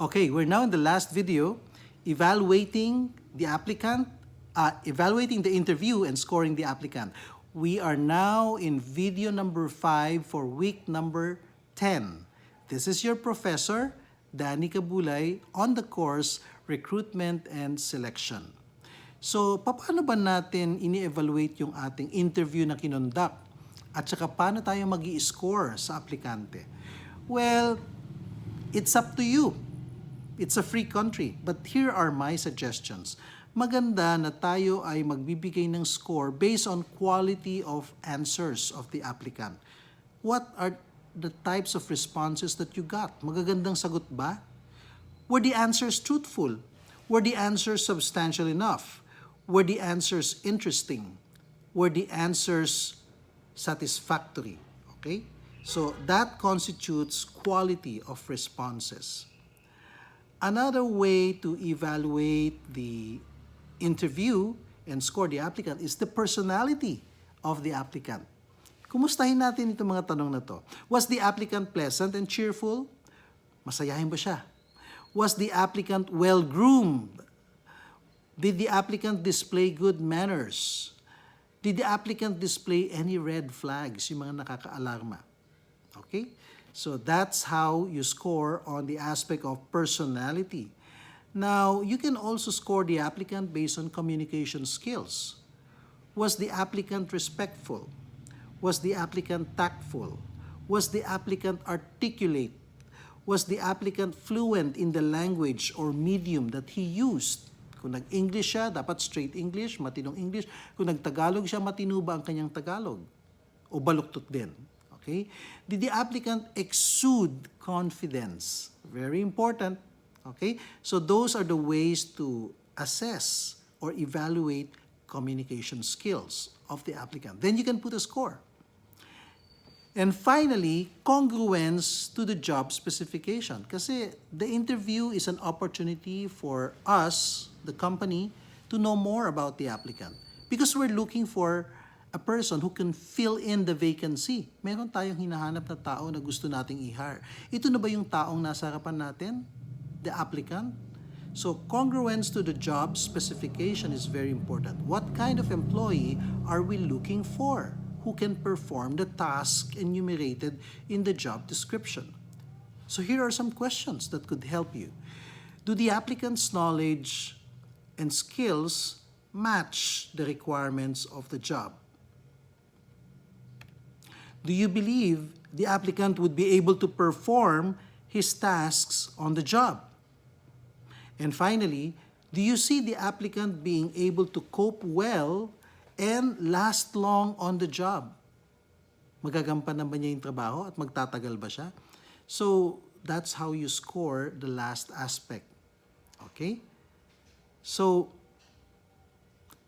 Okay, we're now in the last video, evaluating the applicant, evaluating the interview and scoring the applicant. We are now in video number 5 for week number 10. This is your professor, Danny Cabulay, on the course Recruitment and Selection. So, paano ba natin ini-evaluate yung ating interview na kinonduct? At saka paano tayo mag-i-score sa aplikante? Well, it's up to you. It's a free country, but here are my suggestions. Maganda na tayo ay magbibigay ng score based on quality of answers of the applicant. What are the types of responses that you got? Magagandang sagot ba? Were the answers truthful? Were the answers substantial enough? Were the answers interesting? Were the answers satisfactory? Okay? So that constitutes quality of responses. Another way to evaluate the interview and score the applicant is the personality of the applicant. Kumustahin natin itong mga tanong na to. Was the applicant pleasant and cheerful? Masayahin ba siya? Was the applicant well-groomed? Did the applicant display good manners? Did the applicant display any red flags, yung mga nakaka-alarma? Okay? So that's how you score on the aspect of personality. Now, you can also score the applicant based on communication skills. Was the applicant respectful? Was the applicant tactful? Was the applicant articulate? Was the applicant fluent in the language or medium that he used? Kung nag-English siya, dapat straight English, matinong English. Kung nag-Tagalog siya, matino ba ang kanyang Tagalog? O baluktot din? Okay? Did the applicant exude confidence? Very important. Okay? So those are the ways to assess or evaluate communication skills of the applicant. Then you can put a score. And finally, congruence to the job specification. Kasi the interview is an opportunity for us, the company, to know more about the applicant. Because we're looking for a person who can fill in the vacancy. Meron tayong hinahanap na tao na gusto nating i-hire. Ito na ba yung taong nasa harapan natin? The applicant? So, congruence to the job specification is very important. What kind of employee are we looking for who can perform the task enumerated in the job description? So, here are some questions that could help you. Do the applicant's knowledge and skills match the requirements of the job? Do you believe the applicant would be able to perform his tasks on the job? And finally, do you see the applicant being able to cope well and last long on the job? Magagampanan ba niya yung trabaho at magtatagal ba siya? So, that's how you score the last aspect. Okay? So,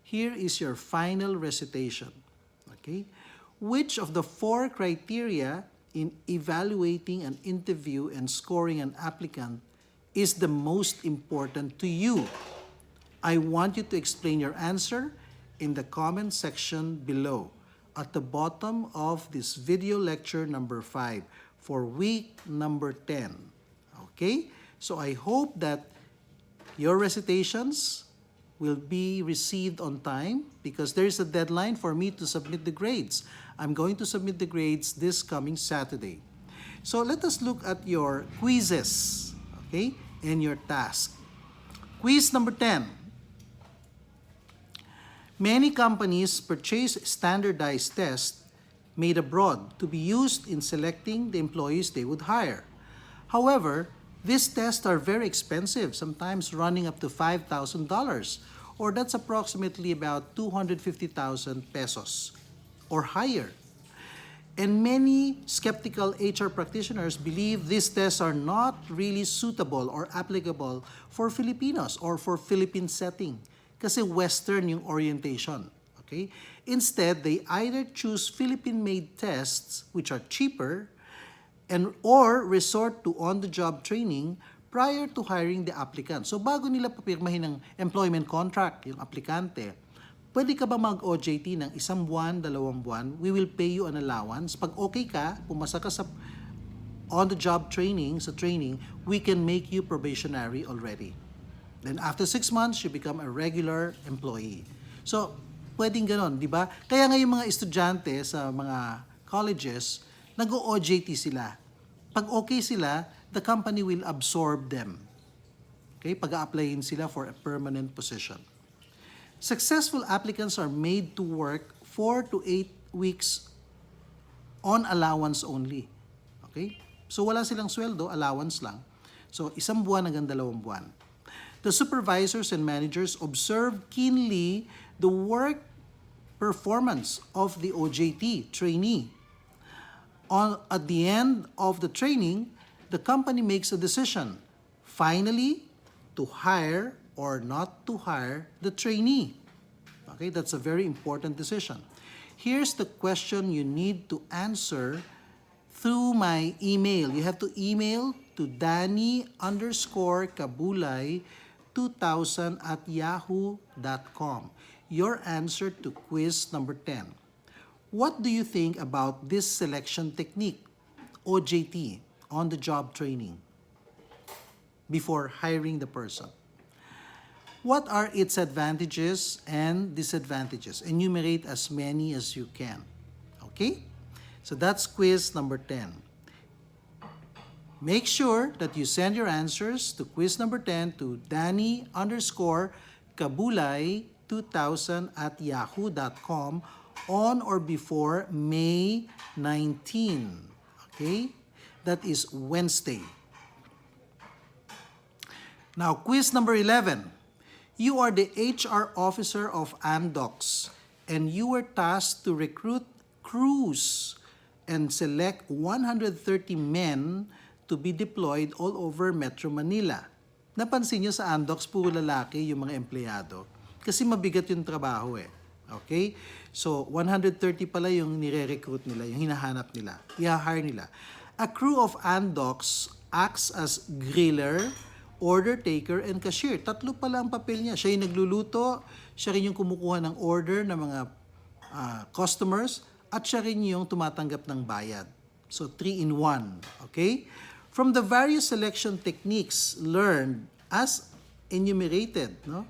here is your final recitation. Okay? Which of the 4 criteria in evaluating an interview and scoring an applicant is the most important to you? I want you to explain your answer in the comment section below at the bottom of this video lecture number 5 for week number 10. Okay? So I hope that your recitations will be received on time because there is a deadline for me to submit the grades. I'm going to submit the grades this coming Saturday. So let us look at your quizzes, okay, and your task. Quiz number 10. Many companies purchase standardized tests made abroad to be used in selecting the employees they would hire. However, these tests are very expensive, sometimes running up to $5,000, or that's approximately about 250,000 pesos or higher. And many skeptical HR practitioners believe these tests are not really suitable or applicable for Filipinos or for Philippine setting kasi Western yung orientation. Okay? Instead, they either choose Philippine-made tests which are cheaper or resort to on-the-job training prior to hiring the applicant. So bago nila papirmahin ng employment contract, yung aplikante, pwede ka ba mag-OJT ng 1 buwan, 2 buwan? We will pay you an allowance. Pag okay ka, pumasa ka sa on-the-job training, sa training, we can make you probationary already. Then after 6 months, you become a regular employee. So, pwedeng ganon, di ba? Kaya nga yung mga estudyante sa mga colleges, nag-o-OJT sila. Pag okay sila, the company will absorb them. Okay? Pag-a-applyin sila for a permanent position. Successful applicants are made to work 4 to 8 weeks on allowance only. Okay? So wala silang sweldo, allowance lang. So 1 buwan hanggang 2 buwan. The supervisors and managers observe keenly the work performance of the OJT trainee. At the end of the training, the company makes a decision, finally, to hire or not to hire the trainee. Okay, that's a very important decision. Here's the question you need to answer through my email. You have to email to Danny_Kabulay2000@yahoo.com. Your answer to quiz number 10. What do you think about this selection technique, OJT, on-the-job training, before hiring the person? What are its advantages and disadvantages? Enumerate as many as you can. Okay? So that's quiz number 10. Make sure that you send your answers to quiz number 10 to Danny_Kabulay2000@yahoo.com on or before May 19. Okay? That is Wednesday. Now, quiz number 11. You are the HR officer of Amdocs, and you were tasked to recruit crews and select 130 men to be deployed all over Metro Manila. Napansin nyo sa Amdocs, puro lalaki yung mga empleyado. Kasi mabigat yung trabaho eh. Okay? So, 130 pala yung nire-recruit nila, yung hinahanap nila, i-hire nila. A crew of Amdocs acts as griller, order taker, and cashier. 3 pala ang papel niya. Siya yung nagluluto, siya rin yung kumukuha ng order ng mga customers, at siya rin yung tumatanggap ng bayad. So, 3 in 1. Okay? From the various selection techniques learned as enumerated, no?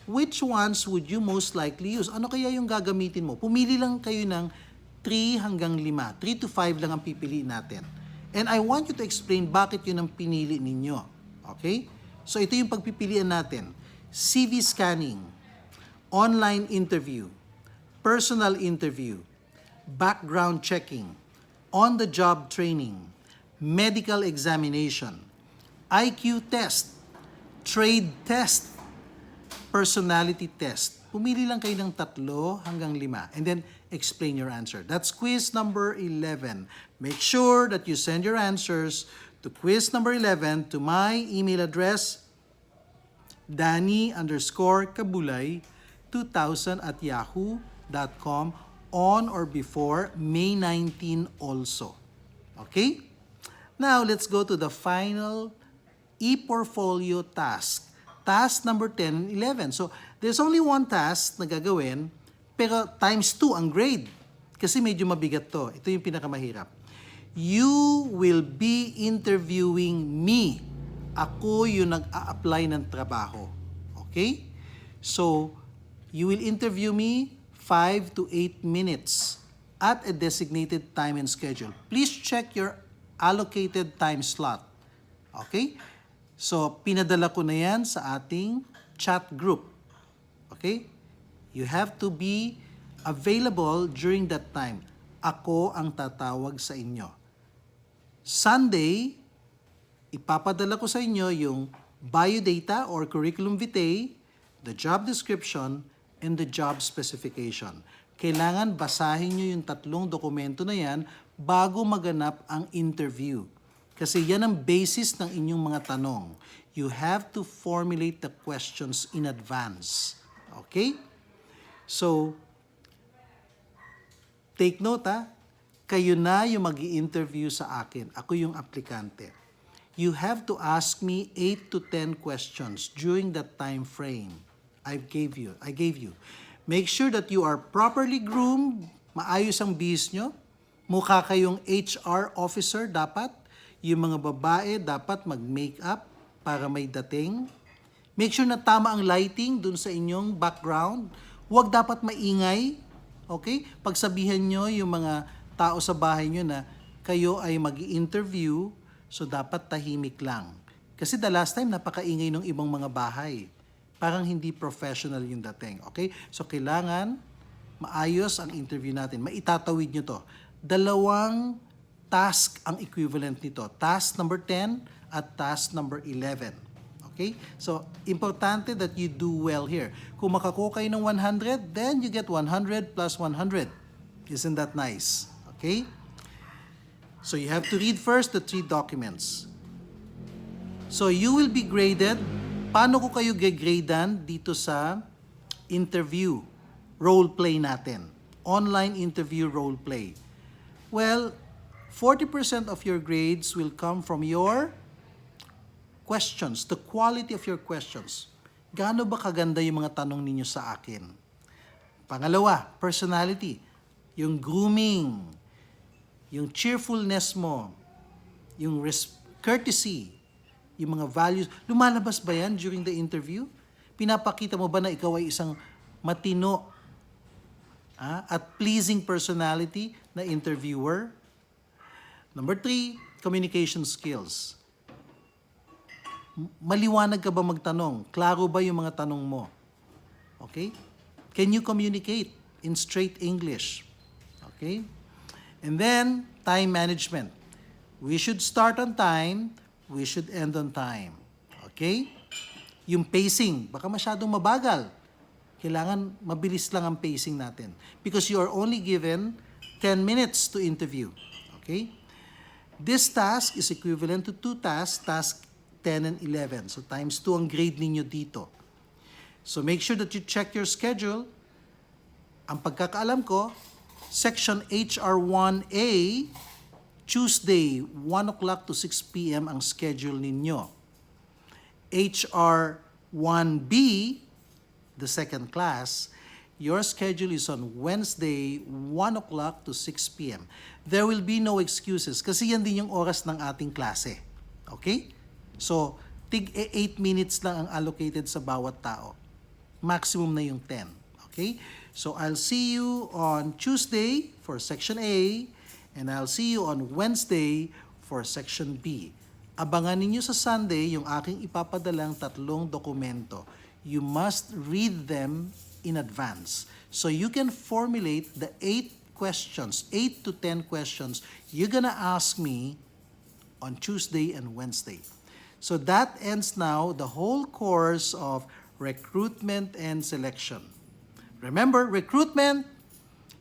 Which ones would you most likely use? Ano kaya yung gagamitin mo? Pumili lang kayo ng 3 hanggang 5. 3 to 5 lang ang pipiliin natin. And I want you to explain bakit yun ang pinili ninyo. Okay? So ito yung pagpipilian natin. CV scanning, online interview, personal interview, background checking, on-the-job training, medical examination, IQ test, trade test, personality test. Pumili lang kayo ng 3 hanggang 5 and then explain your answer. That's quiz number 11. Make sure that you send your answers to quiz number 11 to my email address, Danny_Kabulay2000@yahoo.com on or before May 19 also. Okay? Now, let's go to the final Eportfolio task. Task number 10 and 11. So, there's only one task na gagawin, pero times 2 ang grade. Kasi medyo mabigat to. Ito yung pinakamahirap. You will be interviewing me. Ako yung nag-a-apply ng trabaho. Okay? So, you will interview me 5 to 8 minutes at a designated time and schedule. Please check your allocated time slot. Okay? So, pinadala ko na yan sa ating chat group. Okay? You have to be available during that time. Ako ang tatawag sa inyo. Sunday, ipapadala ko sa inyo yung biodata or curriculum vitae, the job description, and the job specification. Kailangan basahin nyo yung 3 dokumento na yan bago maganap ang interview. Kasi yan ang basis ng inyong mga tanong. You have to formulate the questions in advance. Okay? So, take note ha. Kayo na yung mag-i-interview sa akin. Ako yung aplikante. You have to ask me 8 to 10 questions during that time frame I gave you. Make sure that you are properly groomed, maayos ang bihis nyo, Mukha kayong HR officer dapat. Yung mga babae dapat mag-makeup para may dating. Make sure na tama ang lighting dun sa inyong background. Huwag dapat maingay. Okay? Pagsabihan nyo yung mga tao sa bahay nyo na kayo ay mag-i-interview, so dapat tahimik lang. Kasi the last time, napakaingay ng ibang mga bahay. Parang hindi professional yung dating. Okay? So kailangan maayos ang interview natin. Maitatawid nyo to. 2 task ang equivalent nito. Task number 10 at task number 11. Okay? So, importante that you do well here. Kung makakuha kayo ng 100, then you get 100 plus 100. Isn't that nice? Okay? So, you have to read first the 3 documents. So, you will be graded. Paano ko kayo gagradan dito sa interview? Role play natin. Online interview role play. Well, 40% of your grades will come from your questions, the quality of your questions. Gaano ba kaganda yung mga tanong ninyo sa akin? Pangalawa, personality. Yung grooming, yung cheerfulness mo, yung courtesy, yung mga values. Lumalabas ba yan during the interview? Pinapakita mo ba na ikaw ay isang matino at pleasing personality na interviewer? Number 3, communication skills. Maliwanag ka ba magtanong? Klaro ba yung mga tanong mo? Okay? Can you communicate in straight English? Okay? And then, time management. We should start on time. We should end on time. Okay? Yung pacing, baka masyadong mabagal. Kailangan mabilis lang ang pacing natin. Because you are only given 10 minutes to interview. Okay? This task is equivalent to 2 tasks, task 10 and 11. So times 2 ang grade ninyo dito. So make sure that you check your schedule. Ang pagkakaalam ko, section HR1A, Tuesday, 1 o'clock to 6 p.m. ang schedule ninyo. HR1B, the second class, your schedule is on Wednesday, 1 o'clock to 6 p.m. There will be no excuses kasi yan din yung oras ng ating klase. Okay? So, 8 minutes lang ang allocated sa bawat tao. Maximum na yung 10. Okay? So, I'll see you on Tuesday for Section A and I'll see you on Wednesday for Section B. Abangan ninyo sa Sunday yung aking ipapadalang 3 dokumento. You must read them in advance. So you can formulate the 8 questions, 8 to 10 questions you're gonna ask me on Tuesday and Wednesday. So that ends now the whole course of recruitment and selection. Remember, recruitment,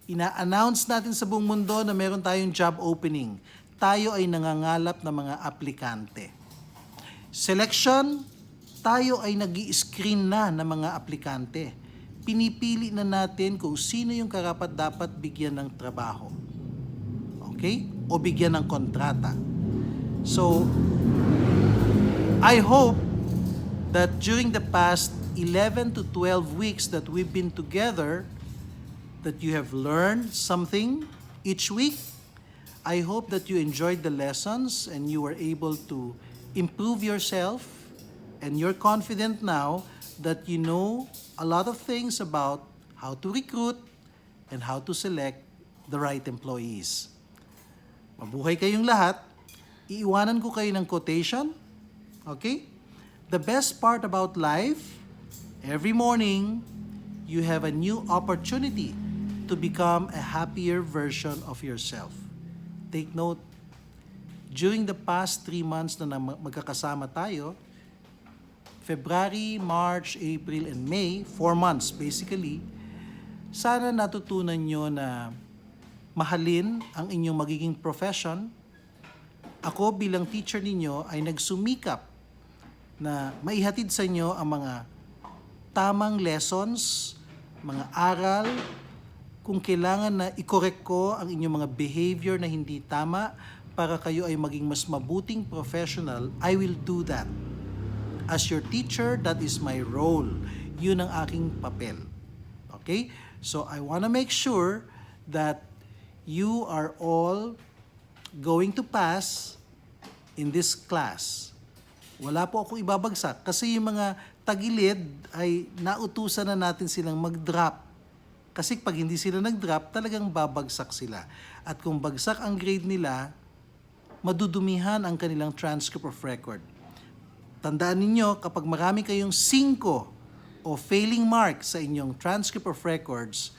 ina-announce natin sa buong mundo na meron tayong job opening. Tayo ay nangangalap ng mga aplikante. Selection, tayo ay nag-i-screen na ng mga aplikante. Pinipili na natin kung sino yung karapat-dapat bigyan ng trabaho. Okay? O bigyan ng kontrata. So, I hope that during the past 11 to 12 weeks that we've been together, that you have learned something each week. I hope that you enjoyed the lessons and you were able to improve yourself and you're confident now that you know a lot of things about how to recruit and how to select the right employees. Mabuhay kayong lahat. Iiwanan ko kayo ng quotation. Okay? The best part about life, every morning, you have a new opportunity to become a happier version of yourself. Take note, during the past 3 months na magkakasama tayo, February, March, April, and May, 4 months basically, sana natutunan nyo na mahalin ang inyong magiging profession. Ako bilang teacher ninyo ay nagsumikap na maihatid sa inyo ang mga tamang lessons, mga aral, kung kailangan na i-correct ko ang inyong mga behavior na hindi tama para kayo ay maging mas mabuting professional, I will do that. As your teacher, that is my role. Yun ang aking papel. Okay? So I want to make sure that You are all going to pass in this class. Wala po akong ibabagsak kasi yung mga tagilid ay nautusan na natin silang mag-drop. Kasi pag hindi sila nag-drop, talagang babagsak sila. At kung bagsak ang grade nila, madudumihan ang kanilang transcript of record. Tandaan ninyo, kapag marami kayong 5 o failing mark sa inyong transcript of records,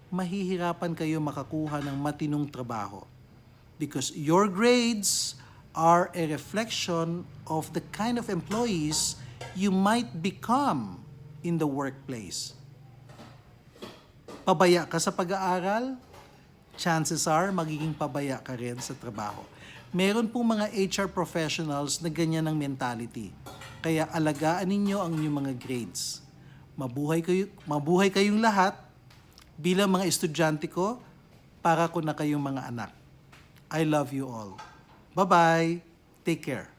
mahihirapan kayo makakuha ng matinong trabaho. Because your grades are a reflection of the kind of employees you might become in the workplace. Pabaya ka sa pag-aaral, chances are magiging pabaya ka rin sa trabaho. Meron pong mga HR professionals na ganyan ang mentality. Kaya alagaan ninyo ang inyong mga grades. Mabuhay kayong lahat bilang mga estudyante ko, para ko na kayong mga anak. I love you all. Bye-bye. Take care.